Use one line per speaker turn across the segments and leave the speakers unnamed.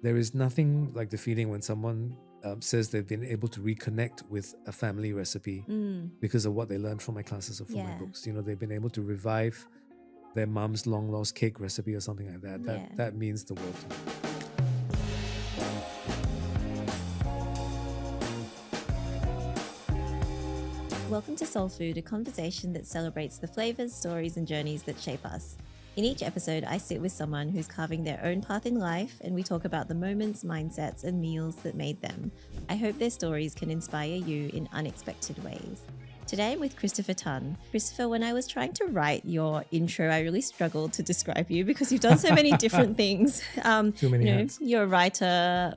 There is nothing like the feeling when someone says they've been able to reconnect with a family recipe
Mm,
because of what they learned from my classes or from my
yeah.
books. You know, they've been able to revive their mom's long lost cake recipe or something like that. That
Yeah.
that means the world to me.
Welcome to Soul Food, a conversation that celebrates the flavors, stories, and journeys that shape us. In each episode, I sit with someone who's carving their own path in life, and we talk about the moments, mindsets, and meals that made them. I hope their stories can inspire you in unexpected ways. Today, I'm with Christopher Tunn. Christopher, when I was trying to write your intro, I really struggled to describe you because you've done so many different things.
Too many hats.
You're a writer,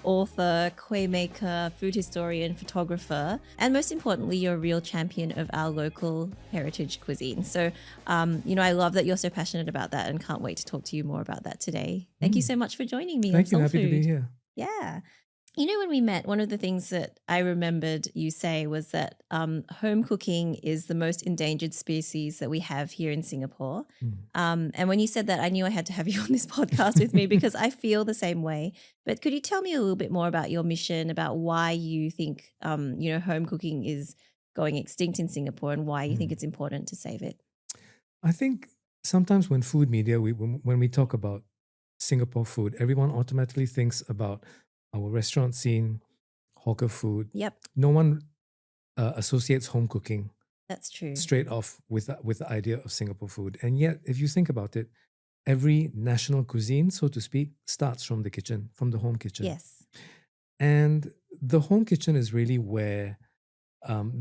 author, koi maker, food historian, photographer, and most importantly, you're a real champion of our local heritage cuisine. So, I love that you're so passionate about that and can't wait to talk to you more about that today. Thank you so much for joining me on
Thank you.
Soul
Happy to be
Food.
here.
Yeah. When we met, one of the things that I remembered you say was that home cooking is the most endangered species that we have here in Singapore.
Mm.
And when you said that, I knew I had to have you on this podcast with me because I feel the same way. But could you tell me a little bit more about your mission, about why you think, home cooking is going extinct in Singapore and why you think
Mm.
it's important to save it?
I think sometimes when food media, when we talk about Singapore food, everyone automatically thinks about our restaurant scene, hawker food.
Yep,
No one associates home cooking
that's true.
straight off with the idea of Singapore food. And yet, if you think about it, every national cuisine, so to speak, starts from the kitchen, from the home kitchen.
Yes.
And the home kitchen is really where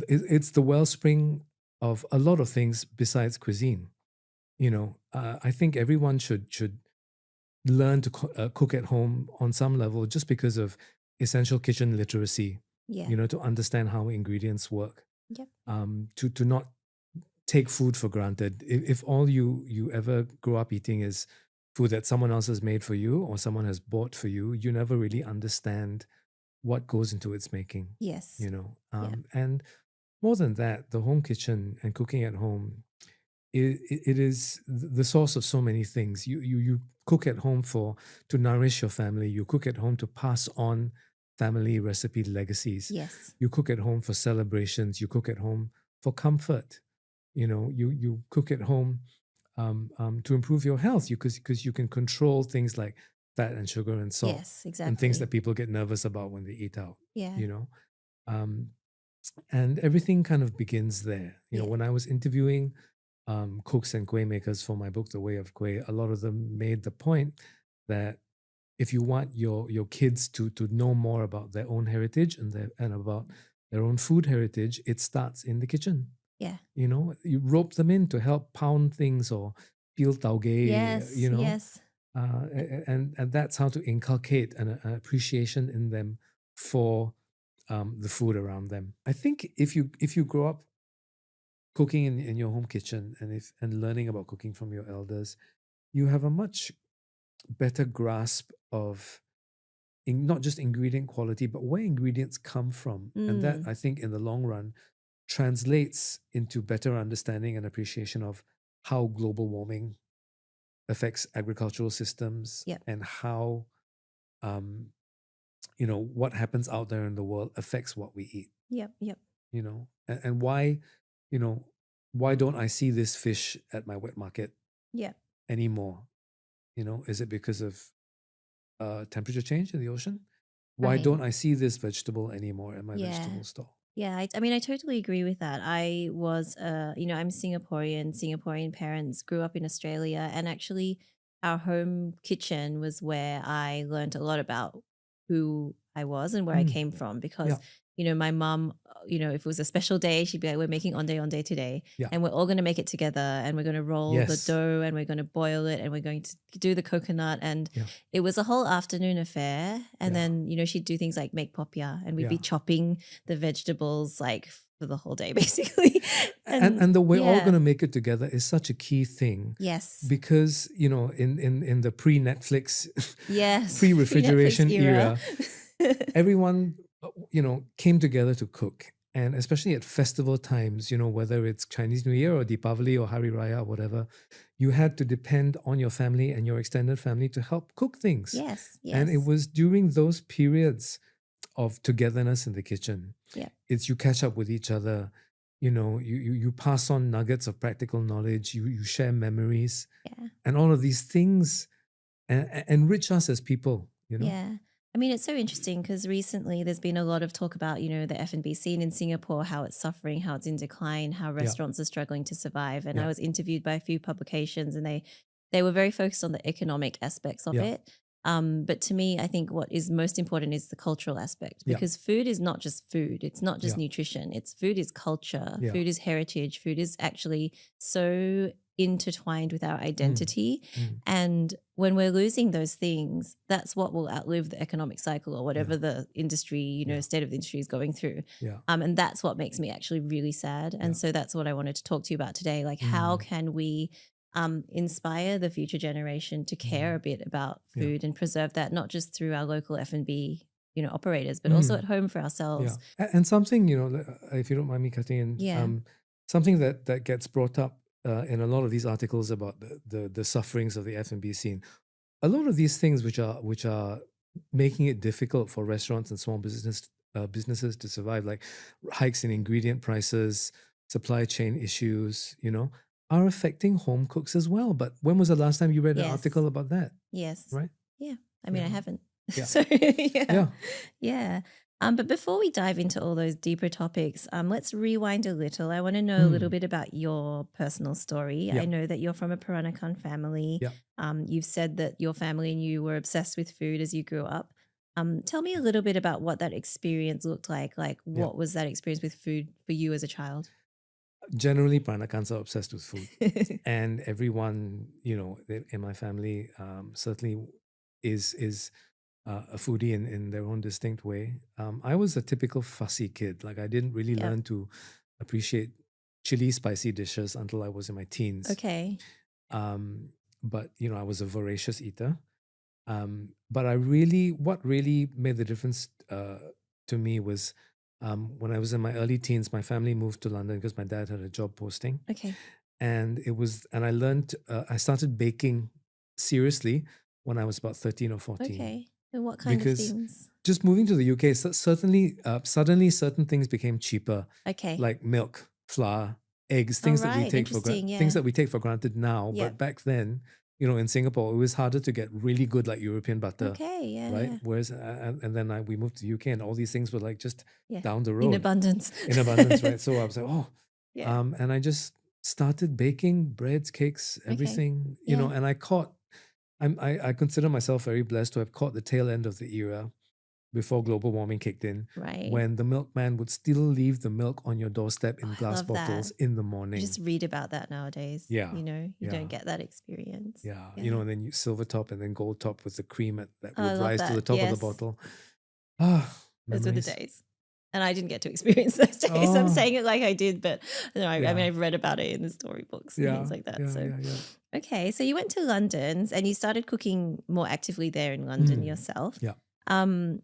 it's the wellspring of a lot of things besides cuisine. I think everyone should learn to cook at home on some level, just because of essential kitchen literacy.
Yeah.
To understand how ingredients work.
Yep.
To not take food for granted. If all you ever grow up eating is food that someone else has made for you or someone has bought for you, you never really understand what goes into its making.
Yes. Yeah.
And more than that, the home kitchen and cooking at home, it is the source of so many things. You cook at home to nourish your family. You cook at home to pass on family recipe legacies.
Yes.
You cook at home for celebrations. You cook at home for comfort. You cook at home to improve your health. Because you can control things like fat and sugar and salt
Yes,
and things
exactly.
that people get nervous about when they eat out.
Yeah.
Um, and everything kind of begins there.
Yeah.
When I was interviewing cooks and kue makers for my book, The Way of Kue, a lot of them made the point that if you want your kids to know more about their own heritage and about their own food heritage, it starts in the kitchen.
Yeah.
You rope them in to help pound things or peel tauge.
Yes. Yes.
And that's how to inculcate an appreciation in them for the food around them. I think if you grow up cooking in your home kitchen and learning about cooking from your elders, you have a much better grasp of not just ingredient quality, but where ingredients come from. And that,
Mm.
I think, in the long run, translates into better understanding and appreciation of how global warming affects agricultural systems
Yep.
and how um, what happens out there in the world affects what we eat.
Yep. Yep.
And why, you know, why don't I see this fish at my wet market
Yep.
anymore? Is it because of temperature change in the ocean? Why
Right.
don't I see this vegetable anymore at my
Yeah.
vegetable stall?
Yeah. I totally agree with that. I was, I'm Singaporean. Singaporean parents grew up in Australia, and actually, our home kitchen was where I learned a lot about who I was and where I
Mm,
came from because,
yeah,
my mom, if it was a special day, she'd be like, we're making onde today
yeah,
and we're all going to make it together and we're going to roll the
yes,
dough and we're going to boil it and we're going to do the coconut. And
yeah,
it was a whole afternoon affair. And
yeah,
then, she'd do things like make popia and we'd be
yeah.
chopping the vegetables like for the whole day, basically.
And the we're all
Yeah.
going to make it together is such a key thing
Yes.
because in the pre-Netflix,
Yes.
pre-refrigeration
Pre-Netflix era.
era, everyone came together to cook. And especially at festival times, whether it's Chinese New Year or Deepavali or Hari Raya or whatever, you had to depend on your family and your extended family to help cook things.
Yes,
And it
yes.
was during those periods of togetherness in the kitchen.
Yeah.
It's you catch up with each other, you pass on nuggets of practical knowledge, you share memories,
Yeah.
and all of these things enrich us as people.
Yeah. I mean, it's so interesting because recently there's been a lot of talk about, the F&B scene in Singapore, how it's suffering, how it's in decline, how
Yeah,
restaurants are struggling to survive. And I
yeah,
was interviewed by a few publications and they were very focused on the economic aspects of
yeah,
it. But to me, I think what is most important is the cultural aspect
yeah,
because food is not just food. It's not just
yeah,
nutrition. It's food is culture.
yeah.
Food is heritage. Food is actually so intertwined with our
Mm,
identity.
mm,
And when we're losing those things, that's what will outlive the economic cycle or
yeah,
whatever the industry,
yeah,
state of the industry is going through.
yeah,
And that's what makes me actually really sad.
yeah.
And so that's what I wanted to talk to you about today. Like, how
Mm,
can we inspire the future generation to care
mm,
a bit about
yeah.
food and preserve that, not just through our local F&B, operators, but also
Mm.
at home for
Yeah,
ourselves.
and something if you don't mind me cutting in,
Yeah.
something that gets brought up in a lot of these articles about the sufferings of the F&B scene. A lot of these things which are making it difficult for restaurants and small businesses to survive, like hikes in ingredient prices, supply chain issues, are affecting home cooks as well. But when was the last time you read an
Yes.
article about that?
Yes.
Right?
Yeah. I mean, I
Yeah,
haven't.
yeah,
So yeah.
yeah.
Yeah. But before we dive into all those deeper topics, let's rewind a little. I want to know a little
Mm,
bit about your personal story. I
yeah,
know that you're from a Peranakan family.
yeah,
You've said that your family and you were obsessed with food as you grew up. Tell me a little bit about what that experience looked like. Like,
yeah.
what was that experience with food for you as a child?
Generally, Peranakans are obsessed with food, and everyone in my family certainly is a foodie in their own distinct way. I was a typical fussy kid. Like I didn't really
Yep.
learn to appreciate chili spicy dishes until I was in my teens.
Okay.
Um, but I was a voracious eater. But what really made the difference to me was when I was in my early teens, my family moved to London because my dad had a job posting,
Okay.
and I learned, I started baking seriously when I was about 13 or 14,
Okay. And what kind of
because
things?
just moving to the UK, certainly, suddenly certain things became cheaper,
Okay.
like milk, flour, eggs,
All right. Interesting.
things
Yeah.
that we take for granted now. But
Yep.
back then, in Singapore, it was harder to get really good like European butter,
Okay. Yeah.
right?
Yeah.
Whereas, and then we moved to the UK, and all these things were like just
Yeah.
down the
In
road
abundance.
in abundance, right? So I was like, oh,
Yeah.
and I just started baking breads, cakes,
Okay.
everything,
Yeah.
and I consider myself very blessed to have caught the tail end of the era before global warming kicked in,
Right.
when the milkman would still leave the milk on your doorstep
Oh,
in
I
glass
love that.
bottles in the
You just
morning.
read about that nowadays.
Yeah,
You don't
yeah,
get that experience.
yeah.
Yeah.
And then you silver top and then gold top with the cream that
Oh, I
would
love
rise to the
that.
top of the
Yes.
bottle. Ah,
Those were the
memories.
days. And I didn't get to experience those days. I'm
Oh,
saying it like I did, but no, I mean,
yeah,
I've read about it in the storybooks and things
yeah,
like that.
yeah,
So,
yeah, yeah.
okay. So you went to London and you started cooking more actively there in London
Mm,
yourself.
yeah.
Um,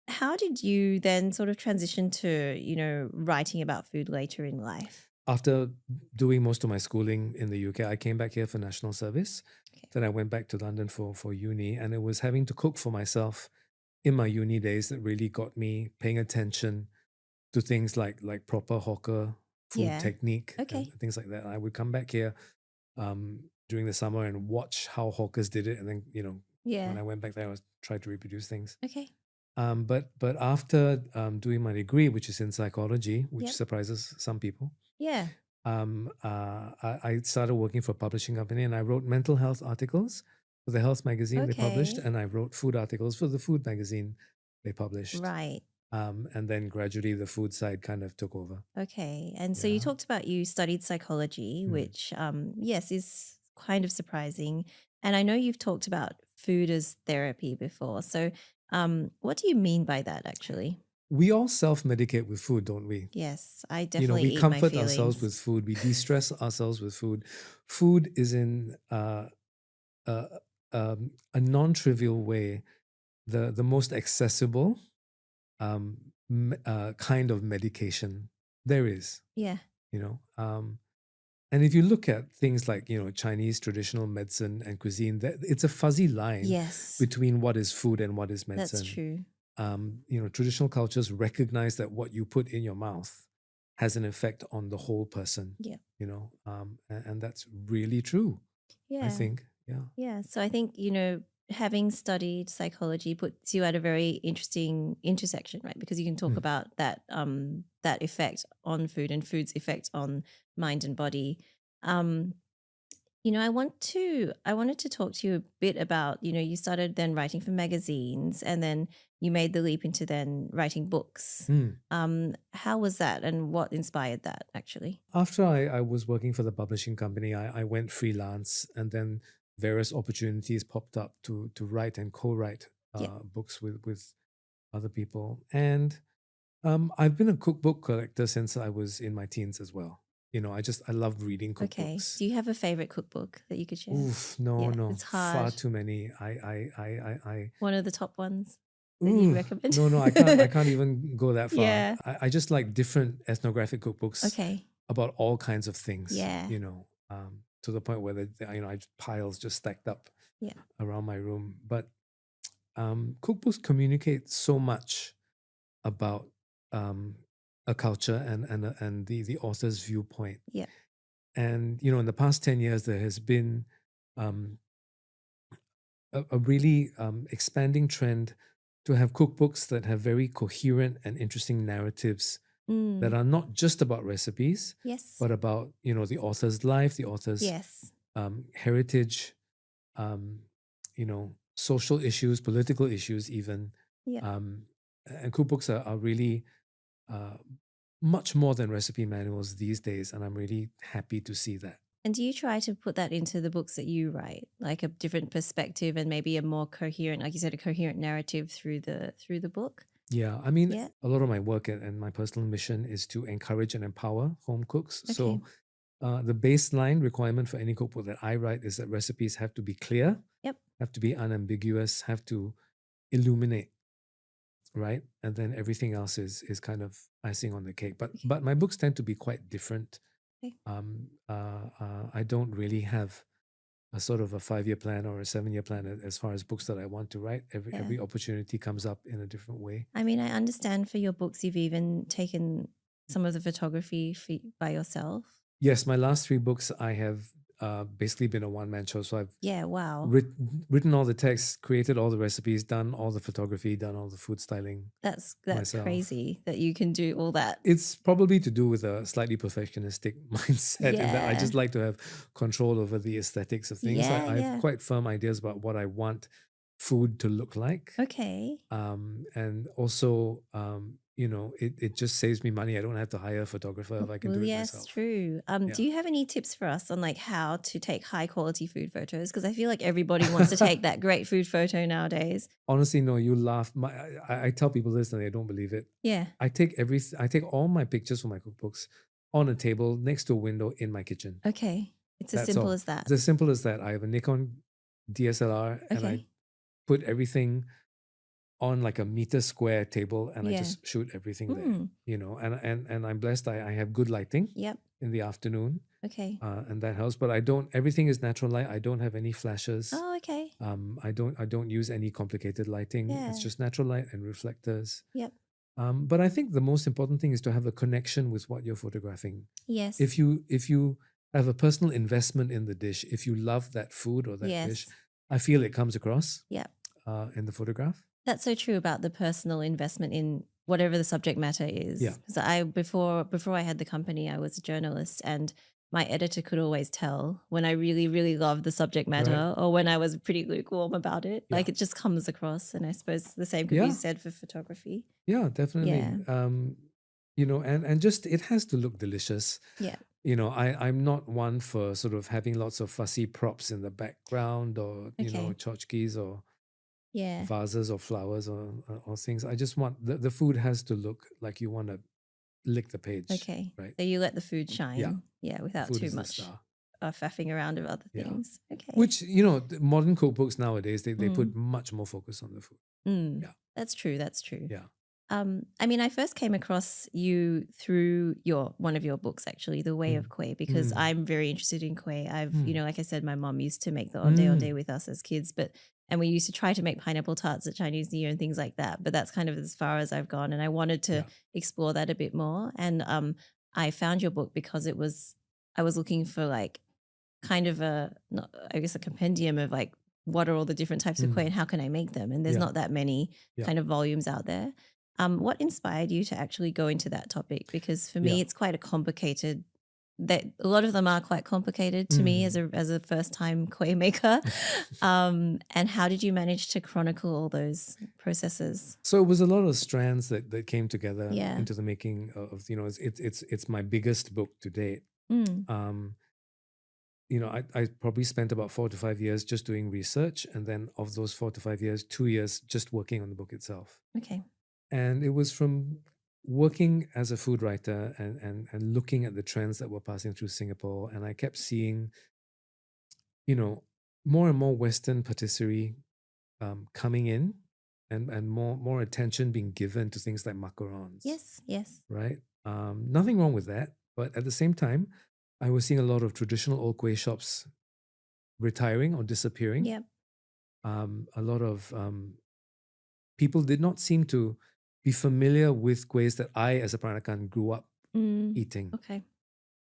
how did you then sort of transition to, writing about food later in life?
After doing most of my schooling in the UK, I came back here for national service.
Okay.
Then I went back to London for uni, and it was having to cook for myself in my uni days that really got me paying attention to things like proper hawker food
Yeah.
technique and
Okay.
things like that. I would come back here during the summer and watch how hawkers did it, and then when
Yeah.
I went back there, I was trying to reproduce things.
Okay.
But after doing my degree, which is in psychology, which
Yep.
surprises some people,
Yeah.
I started working for a publishing company, and I wrote mental health articles for the health magazine they published,
Okay.
and I wrote food articles for the food magazine they published.
Right.
And then gradually the food side kind of took over.
Okay. And so you
Yeah.
talked about you studied psychology,
Mm.
which, yes, is kind of surprising. And I know you've talked about food as therapy before. So, what do you mean by that, actually?
We all self medicate with food, don't we?
Yes, I definitely
We
eat my
comfort ourselves
feelings.
with food, we de stress ourselves with food. Food is in uh, a non trivial way the most accessible, um, kind of medication. There is,
Yeah.
you know. And if you look at things like, Chinese traditional medicine and cuisine, that it's a fuzzy line
Yes.
between what is food and what is
That's
medicine.
true.
Traditional cultures recognize that what you put in your mouth has an effect on the whole person,
Yeah.
and that's really true, I
Yeah.
think. Yeah.
Yeah. So I think, having studied psychology puts you at a very interesting intersection, right? Because you can talk
Mm.
about that effect on food and food's effect on mind and body. Um, I wanted to talk to you a bit about, you started then writing for magazines and then you made the leap into then writing books.
Mm.
How was that and what inspired that actually?
After I was working for the publishing company, I went freelance, and then various opportunities popped up to write and co-write
Yeah.
books with other people. And I've been a cookbook collector since I was in my teens as well. I loved reading
Okay.
cookbooks.
Do you have a favorite cookbook that you could share?
Oof, no,
Yeah,
no,
it's
far
hard.
too many. I
One of the top ones that you'd
ooh,
recommend?
no, no, I can't even go that far.
Yeah.
I just like different ethnographic cookbooks
Okay.
about all kinds of things,
Yeah.
to the point where I piles just stacked up
Yeah.
around my room. But cookbooks communicate so much about um, a culture and the author's viewpoint.
Yeah.
And in the past 10 years, there has been um, a really expanding trend to have cookbooks that have very coherent and interesting narratives that
Mm.
are not just about recipes,
Yes.
but about the author's life, the author's
Yes.
heritage, um, social issues, political issues, even.
Yeah.
Um, and cookbooks are really uh, much more than recipe manuals these days, and I'm really happy to see that.
And do you try to put that into the books that you write, like a different perspective and maybe a more coherent, like you said, a coherent narrative through the book?
Yeah, I mean,
Yeah.
a lot of my work and my personal mission is to encourage and empower home cooks.
Okay.
So the baseline requirement for any cookbook that I write is that recipes have to be clear,
Yep.
have to be unambiguous, have to illuminate, right? And then everything else is kind of icing on the cake. But
Okay.
but my books tend to be quite different.
Okay.
I don't really have a sort of a 5-year plan or a 7-year plan as far as books that I want to write.
Yeah.
Every opportunity comes up in a different way.
I mean, I understand for your books, you've even taken some of the photography by yourself.
Yes, my last 3 books, I have basically been a one-man show. So I've
Yeah. Wow.
written all the text, created all the recipes, done all the photography, done all the food styling
That's
myself.
crazy that you can do all that.
It's probably to do with a slightly perfectionistic mindset in that I
Yeah.
just like to have control over the aesthetics of things.
Yeah.
I have
Yeah.
quite firm ideas about what I want food to look like.
Okay.
And also, it just saves me money. I don't have to hire a photographer if I can
Well,
do it
yes,
myself.
true.
Yeah.
Do you have any tips for us on like how to take high quality food photos? Because I feel like everybody wants to take that great food photo nowadays.
Honestly, no, you laugh. I tell people this and they don't believe it.
Yeah.
I take all my pictures for my cookbooks on a table next to a window in my kitchen.
Okay. It's as
That's
simple
all.
as that.
It's as simple as that. I have a Nikon DSLR and I
Okay.
put everything on like a meter square table and I
Yeah.
just shoot everything there.
Mm.
And I'm blessed. I have good lighting
Yep.
in the afternoon,
Okay.
and that helps. But everything is natural light. I don't have any flashes.
Oh, okay.
I don't use any complicated lighting. It's
Yeah.
just natural light and reflectors.
Yep.
But I think the most important thing is to have a connection with what you're photographing.
Yes.
If you have a personal investment in the dish, if you love that food or that dish,
Yes.
I feel it comes across
Yep.
in the photograph.
That's so true about the personal investment in whatever the subject matter
Yeah.
is. Because before I had the company, I was a journalist, and my editor could always tell when I really, really loved the subject
Right.
matter or when I was pretty lukewarm about it.
Yeah.
Like it just comes across, and I suppose the same could be
Yeah.
said for photography.
Yeah, definitely.
Yeah.
And just it has to look delicious.
Yeah.
I'm not one for sort of having lots of fussy props in the background or
Okay.
tchotchkes or
Yeah.
vases or flowers or things. I just want the food has to look like you want to lick the page.
Okay.
Right.
So you let the food shine.
Yeah.
Yeah. Without
Food
too
is the
much
star.
faffing around of other
Yeah.
things. Okay.
Which the modern cookbooks nowadays they
Mm.
put much more focus on the food.
Mm.
Yeah.
That's true. That's true.
Yeah.
I mean, I first came across you through your one of your books, actually, The Way of
Mm,
Kueh, because
mm,
I'm very interested in kueh.
mm,
Like I said, my mom used to make the onde
mm.
with us as kids, and we used to try to make pineapple tarts at Chinese New Year and things like that. But that's kind of as far as I've gone, and I wanted to
Yeah.
explore that a bit more. And I found your book because I was looking for like kind of not, I guess, a compendium of like what are all the different types of kueh
Mm,
and how can I make them? And there's
yeah.
not that many
Yeah.
kind of volumes out there. What inspired you to actually go into that topic? Because for
Yeah.
me, it's quite a complicated. That a lot of them are quite complicated to me
Mm.
as a first time kueh maker. And how did you manage to chronicle all those processes?
So it was a lot of strands that came together
Yeah.
into the making of, it's my biggest book to date.
Mm,
Um, I probably spent about 4 to 5 years just doing research, and then of those 4 to 5 years, 2 years just working on the book itself.
okay.
And it was from working as a food writer and looking at the trends that were passing through Singapore, and I kept seeing, you know, more and more Western patisserie coming in, and more attention being given to things like macarons,
Yes. Yes.
right? Nothing wrong with that, but at the same time, I was seeing a lot of traditional old kueh shops retiring or disappearing.
Yep.
A lot of people did not seem to be familiar with kuehs that I, as a Peranakan, grew up
Mm,
eating.
okay.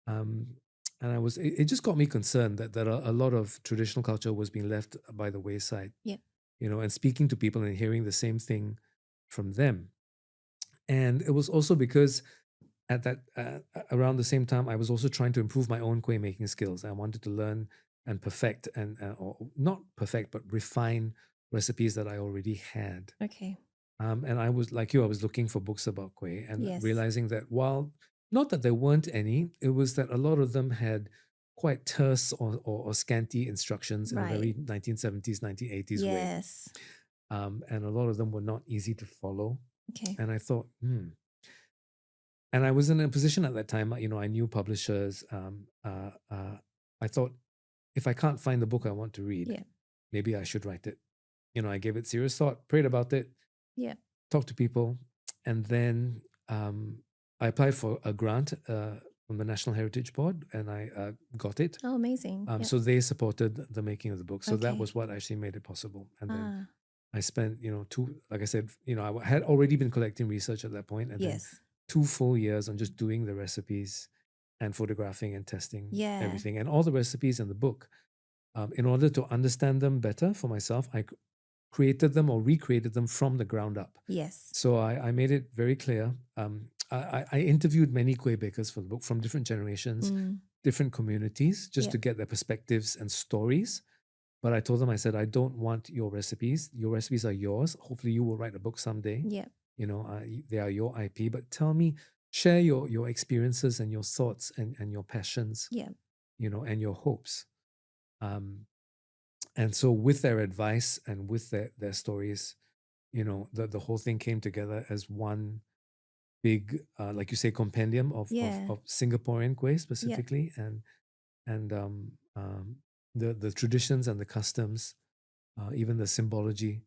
Um, and it just got me concerned that a lot of traditional culture was being left by the wayside,
Yep.
and speaking to people and hearing the same thing from them. And it was also because at that around the same time, I was also trying to improve my own kueh making skills. I wanted to learn and perfect, and or not perfect, but refine recipes that I already had.
Okay.
And I was like you, I was looking for books about kueh and
Yes.
realizing that while not that there weren't any, it was that a lot of them had quite terse or scanty instructions in a
Right.
very 1970s, 1980s way.
Yes.
And a lot of them were not easy to follow.
Okay.
And I thought, And I was in a position at that time, I knew publishers. I thought, if I can't find the book I want to read,
Yeah.
maybe I should write it. I gave it serious thought, prayed about it,
Yeah.
talked to people, and then I applied for a grant from the National Heritage Board, and I got it.
Oh, amazing. Yep.
So they supported the making of the book. So that
Okay.
was what actually made it possible. And then
Ah,
I spent, like I said, I had already been collecting research at that point, and then
yes.
2 full years on just doing the recipes and photographing and testing
Yeah.
everything and all the recipes in the book. In order to understand them better for myself, I created them or recreated them from the ground up.
Yes.
So I made it very clear. I interviewed many kueh bakers for the book from different generations,
Mm.
different communities, just to
Yep.
get their perspectives and stories. But I told them, I said, I don't want your recipes. Your recipes are yours. Hopefully, you will write a book someday.
Yep.
They are your IP. But tell me, share your experiences and your thoughts and your passions,
Yep.
and your hopes. Um, and so, with their advice and with their stories, the whole thing came together as one big, like you say, compendium
Yeah.
of Singaporean kueh
Yep.
specifically, and the traditions and the customs, even the symbology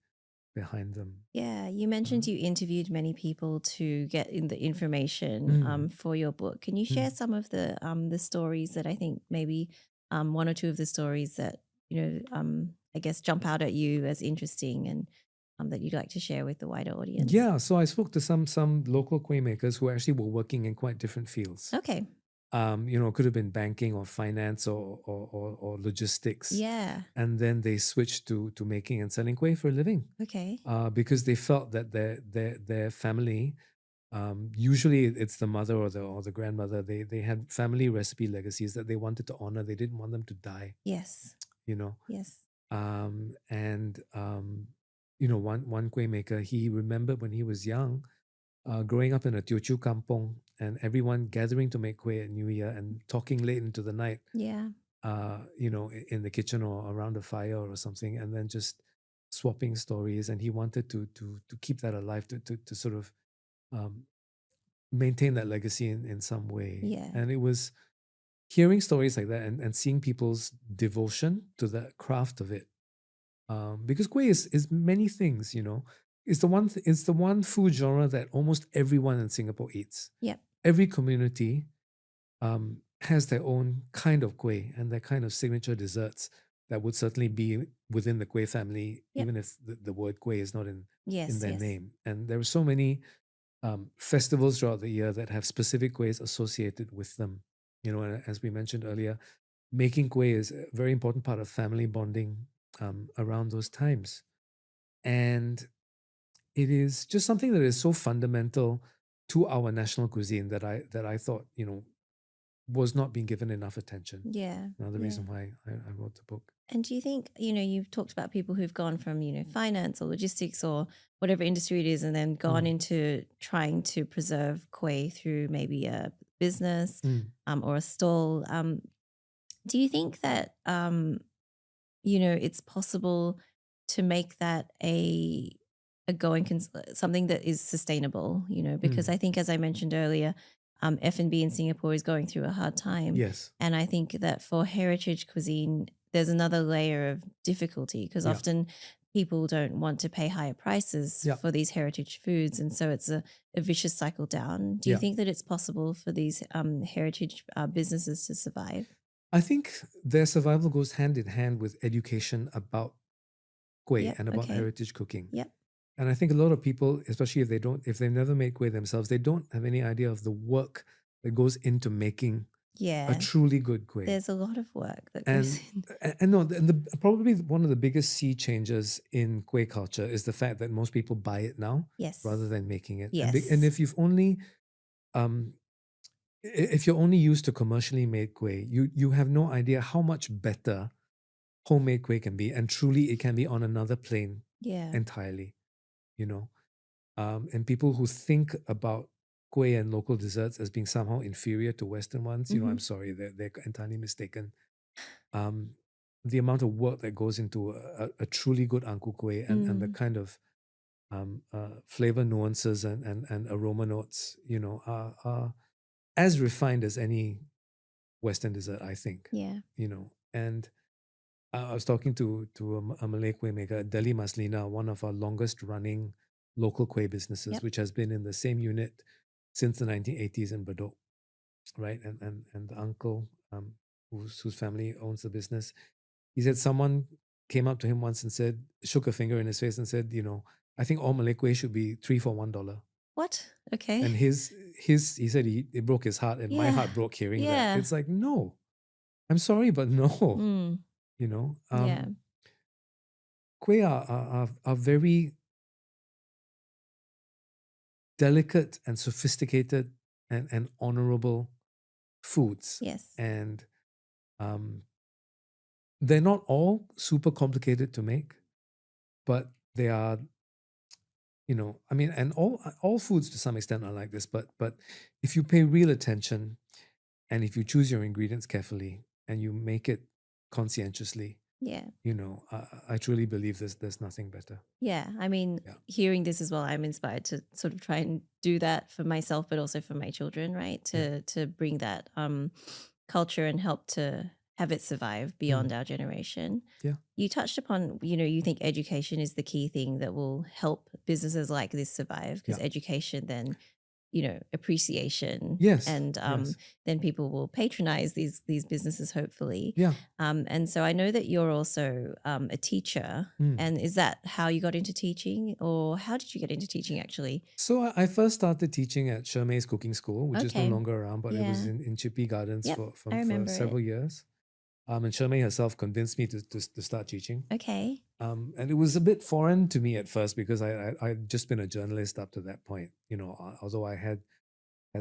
behind them.
Yeah. You
Uh,
mentioned you interviewed many people to get in the information
mm,
for your book. Can you share
mm.
some of the stories that I think maybe one or two of the stories that I guess jump out at you as interesting and that you'd like to share with the wider audience?
Yeah, so I spoke to some local kueh makers who actually were working in quite different fields.
Okay.
It could have been banking or finance or logistics,
Yeah.
and then they switched to making and selling kueh for a living,
Okay.
because they felt that their family, usually it's the mother or the grandmother, they had family recipe legacies that they wanted to honor. They didn't want them to die,
Yes.
you know.
Yes.
And one kueh maker, he remembered when he was young, growing up in a Teochew kampong, and everyone gathering to make kueh at New Year and talking late into the night,
Yeah.
in the kitchen or around a fire or something, and then just swapping stories. And he wanted to keep that alive, to sort of um, maintain that legacy in some way.
Yeah.
And it was hearing stories like that and seeing people's devotion to the craft of it. Because kueh is many things. it's the one food genre that almost everyone in Singapore eats.
Yep.
Every community has their own kind of kueh and their kind of signature desserts that would certainly be within the kueh family,
Yep.
even if the word kueh is not in
Yes.
their
Yes.
name. And there are so many festivals throughout the year that have specific kuehs associated with them. You know, and as we mentioned earlier, making kueh is a very important part of family bonding around those times. And it is just something that is so fundamental to our national cuisine that I thought, you know, was not being given enough attention.
Yeah.
Another
Yeah.
reason why I wrote the book.
And do you think, you've talked about people who've gone from, finance or logistics or whatever industry it is, and then gone
Mm,
into trying to preserve koi through maybe a business
mm,
or a stall? Do you think that, it's possible to make that a going something that is sustainable? Because
mm.
I think, as I mentioned earlier, F&B in Singapore is going through a hard time,
Yes.
and I think that for heritage cuisine, there's another layer of difficulty because
Yeah.
often people don't want to pay higher prices
Yeah.
for these heritage foods, and so it's a vicious cycle down. Do you
Yeah.
think that it's possible for these heritage businesses to survive?
I think their survival goes hand in hand with education about kueh
Yep.
and about
Okay.
heritage cooking.
Yep.
And I think a lot of people, especially if they've never made kueh themselves, they don't have any idea of the work that goes into making a
Yeah.
truly good kueh.
There's a lot of work that
And
goes in.
and no, probably one of the biggest sea changes in kueh culture is the fact that most people buy it now rather
Yes.
than making it. And
Yes.
if you've only um, if you're only used to commercially made kueh, you have no idea how much better homemade kueh can be, and truly it can be on another plane
Yeah.
entirely. You know, and people who think about kueh and local desserts as being somehow inferior to Western ones, you know,
Hmm.
I'm sorry, they're entirely mistaken. Um, the amount of work that goes into a truly good ang ku kueh and the
Mm.
kind of flavor nuances and aroma notes, you know, are as refined as any Western dessert, I think.
Yeah.
You know, and I was talking to a Malay kueh maker, Deli Maslina, one of our longest running local kueh businesses,
Yep.
which has been in the same unit since the 1980s in Bedok, right? And the uncle whose family owns the business, he said someone came up to him once and said, shook a finger in his face and said, you know, I think all Malay kueh should be 3 for $1.
What?
And
Okay.
he said it broke his heart, and my
Yeah.
heart broke hearing that.
Yeah.
It's like, no, I'm sorry, but no,
Mm.
you know.
Yeah.
Kueh are very delicate and sophisticated and honorable foods.
Yes.
And um, they're not all super complicated to make, but they are, you know, I mean, and all foods to some extent are like this, but if you pay real attention and if you choose your ingredients carefully and you make it conscientiously,
Yeah.
you know, I truly believe there's nothing better.
Yeah. I mean,
Yeah.
hearing this as well, I'm inspired to sort of try and do that for myself, but also for my children, right?
Yeah.
To bring that culture and help to have it survive beyond
Mm.
our generation.
Yeah.
You touched upon, you think education is the key thing that will help businesses like this survive, because
Yeah.
education then, appreciation,
Yes.
and
Yes.
then people will patronize these businesses, hopefully.
Yeah.
And so I know that you're also a teacher.
Mm.
And is that how you got into teaching, or how did you get into teaching actually?
So I first started teaching at Shermay's Cooking School, which is no
Okay.
longer around, but it was
Yeah.
in Chippy Gardens
Yep.
for
I remember
several
it.
years. And Shermay herself convinced me to start teaching.
Okay.
And it was a bit foreign to me at first because I'd just been a journalist up to that point. You know, although I had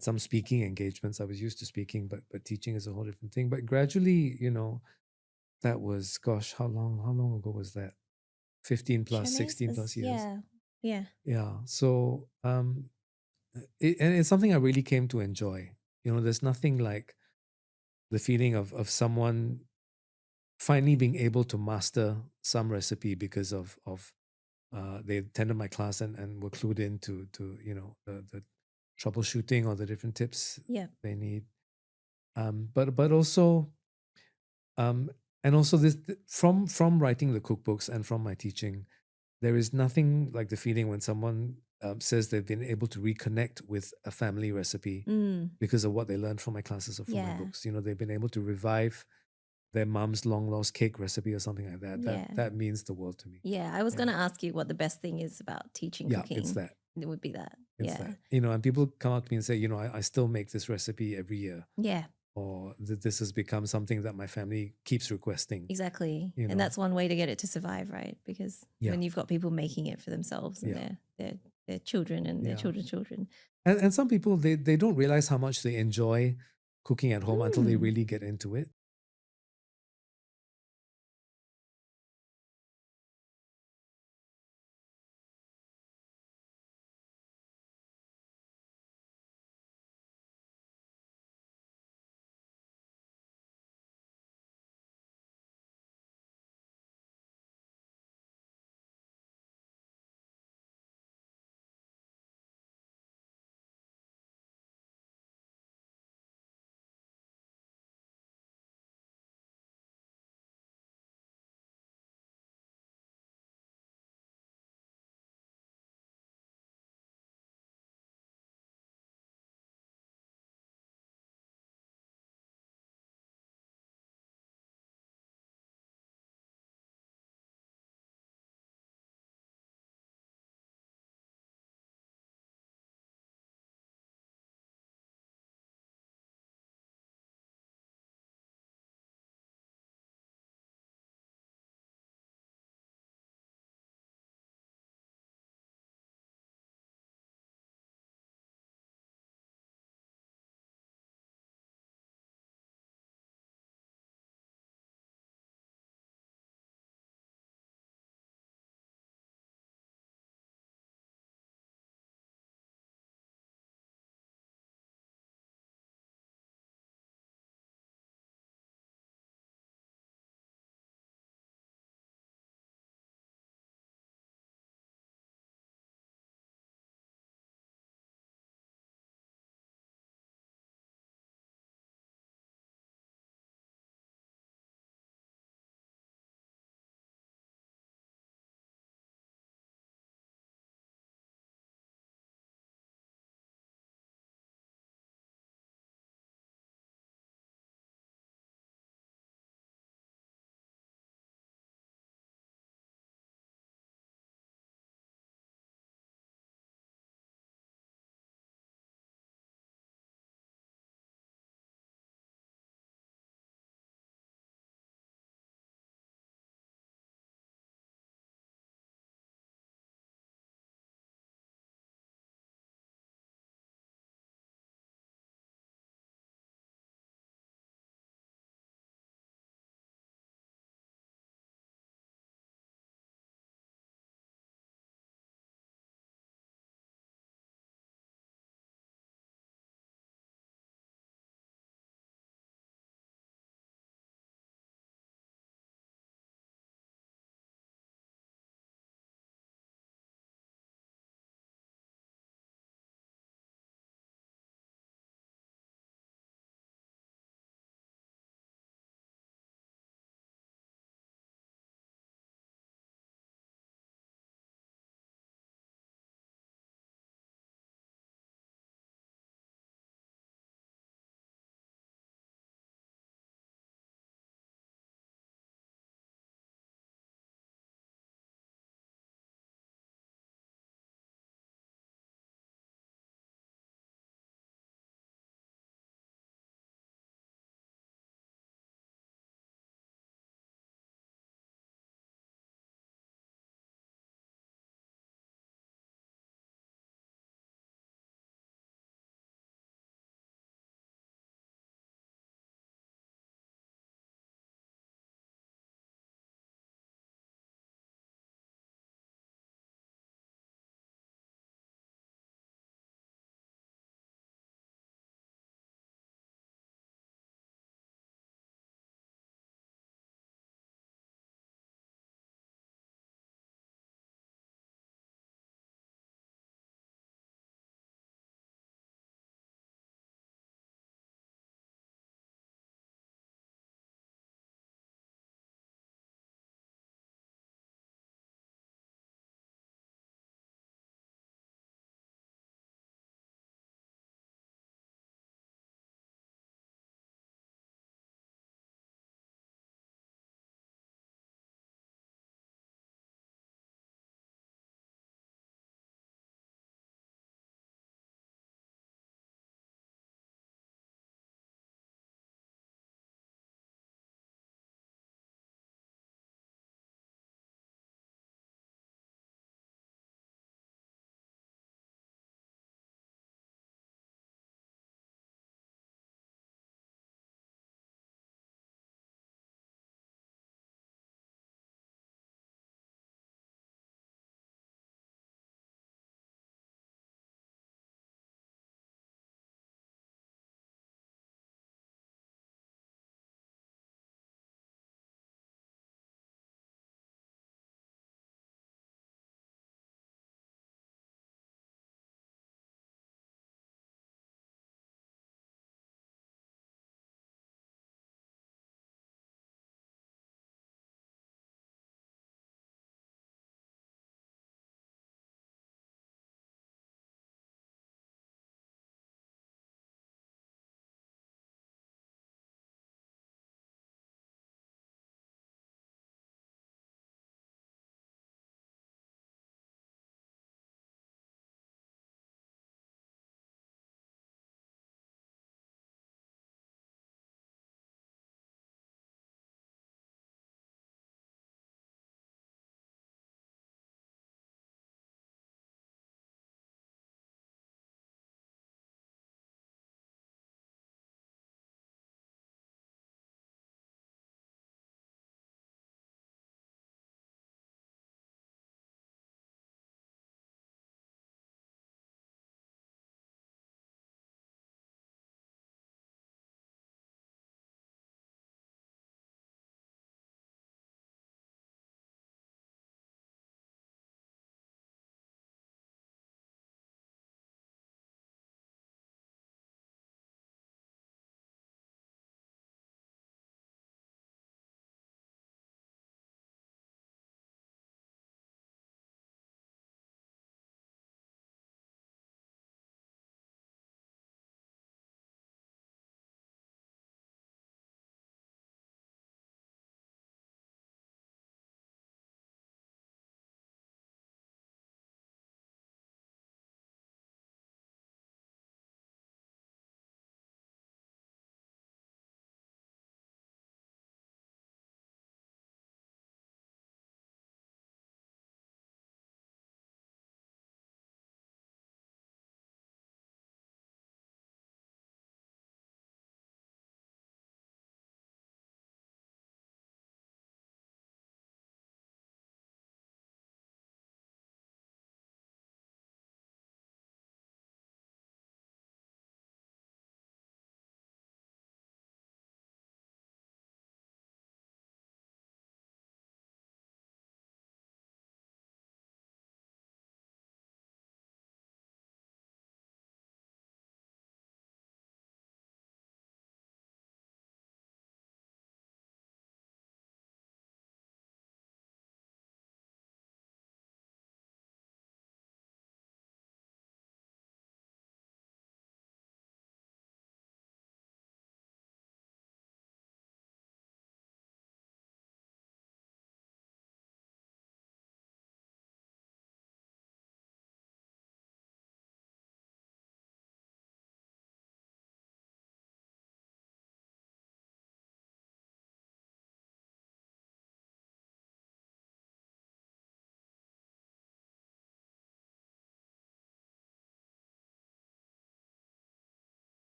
some speaking engagements, I was used to speaking, but teaching is a whole different thing. But gradually, you know, that was, gosh, how long ago was that? 15 plus,
Showmaze
16
is,
plus years.
yeah. Yeah.
Yeah. So and it's something I really came to enjoy. You know, there's nothing like the feeling of someone finally being able to master some recipe because of they attended my class and were clued in to you know the troubleshooting or the different tips
Yeah.
they need. But also um, and also this from writing the cookbooks and from my teaching, there is nothing like the feeling when someone says they've been able to reconnect with a family recipe
Mm,
because of what they learned from my classes or from my
yeah.
books. You know, they've been able to revive their mom's long lost cake recipe or something like that.
Yeah.
That means the world to me.
Yeah. I was
Yeah.
going to ask you what the best thing is about teaching
Yeah, it's
cooking.
that.
It would be that.
It's
Yeah.
that. You know, and people come up to me and say, you know, I still make this recipe every year,
Yeah.
or this has become something that my family keeps requesting.
Exactly.
You
And
know,
that's one way to get it to survive, right? Because
yeah,
when you've got people making it for themselves and
yeah,
their children and their
yeah.
children's children.
And some people they don't realize how much they enjoy cooking at home until they
Mm.
really get into it.